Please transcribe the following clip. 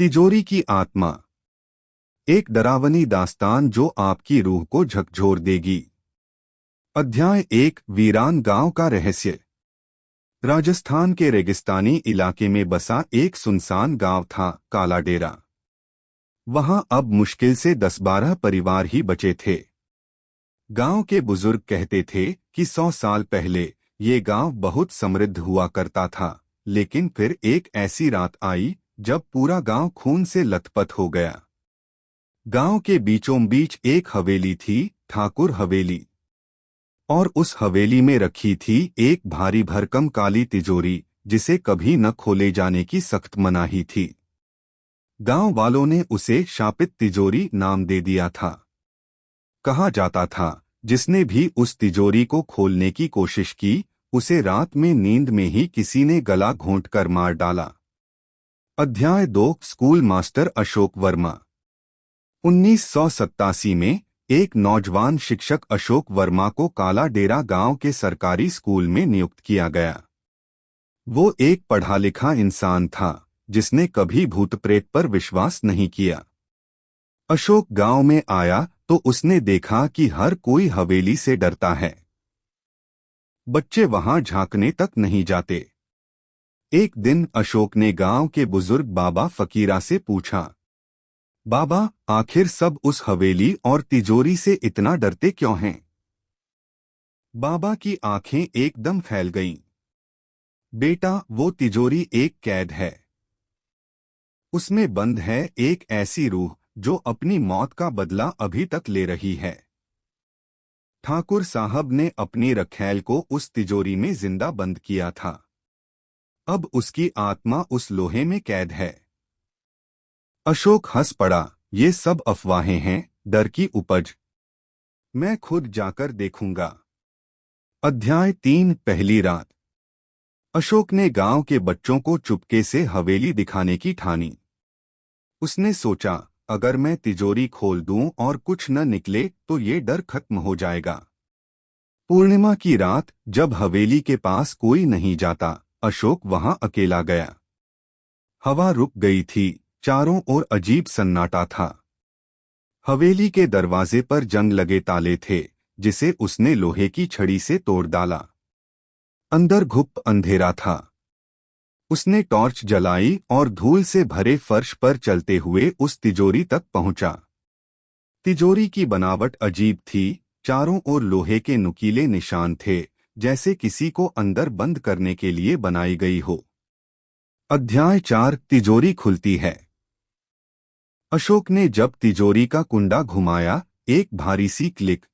तिजोरी की आत्मा। एक डरावनी दास्तान जो आपकी रूह को झकझोर देगी। अध्याय 1। वीरान गांव का रहस्य। राजस्थान के रेगिस्तानी इलाके में बसा एक सुनसान गांव था, काला डेरा। वहां अब मुश्किल से 10-12 परिवार ही बचे थे। गांव के बुजुर्ग कहते थे कि 100 साल पहले ये गांव बहुत समृद्ध हुआ करता था, लेकिन फिर एक ऐसी रात आई जब पूरा गांव खून से लथपथ हो गया। गांव के बीचों बीच एक हवेली थी, ठाकुर हवेली। और उस हवेली में रखी थी एक भारी भरकम काली तिजोरी, जिसे कभी न खोले जाने की सख्त मनाही थी। गांव वालों ने उसे शापित तिजोरी नाम दे दिया था। कहा जाता था, जिसने भी उस तिजोरी को खोलने की कोशिश की, उसे रात में नींद में ही किसी ने गला घोंटकर मार डाला। अध्याय 2। School master Ashok Verma. 1987 में एक नौजवान शिक्षक अशोक वर्मा को काला डेरा गांव के सरकारी स्कूल में नियुक्त किया गया। वो एक पढ़ा लिखा इंसान था, जिसने कभी भूत प्रेत पर विश्वास नहीं किया। अशोक गांव में आया तो उसने देखा कि हर कोई हवेली से डरता है। बच्चे वहां झांकने तक नहीं जाते। एक दिन अशोक ने गांव के बुजुर्ग बाबा फकीरा से पूछा, बाबा, आखिर सब उस हवेली और तिजोरी से इतना डरते क्यों हैं? बाबा की आंखें एकदम फैल गईं। बेटा, वो तिजोरी एक कैद है। उसमें बंद है एक ऐसी रूह जो अपनी मौत का बदला अभी तक ले रही है। ठाकुर साहब ने अपनी रखैल को उस तिजोरी में जिंदा बंद किया था। अब उसकी आत्मा उस लोहे में कैद है। अशोक हंस पड़ा, ये सब अफवाहें हैं, डर की उपज। मैं खुद जाकर देखूंगा। अध्याय 3। पहली रात। अशोक ने गांव के बच्चों को चुपके से हवेली दिखाने की ठानी। उसने सोचा, अगर मैं तिजोरी खोल दूं और कुछ न निकले तो ये डर खत्म हो जाएगा। पूर्णिमा की रात, जब हवेली के पास कोई नहीं जाता, अशोक वहां अकेला गया। हवा रुक गई थी, चारों ओर अजीब सन्नाटा था। हवेली के दरवाजे पर जंग लगे ताले थे, जिसे उसने लोहे की छड़ी से तोड़ डाला। अंदर घुप अंधेरा था। उसने टॉर्च जलाई और धूल से भरे फर्श पर चलते हुए उस तिजोरी तक पहुंचा। तिजोरी की बनावट अजीब थी, चारों ओर लोहे के नुकीले निशान थे, जैसे किसी को अंदर बंद करने के लिए बनाई गई हो। अध्याय 4। तिजोरी खुलती है। अशोक ने जब तिजोरी का कुंडा घुमाया, एक भारी सी क्लिक,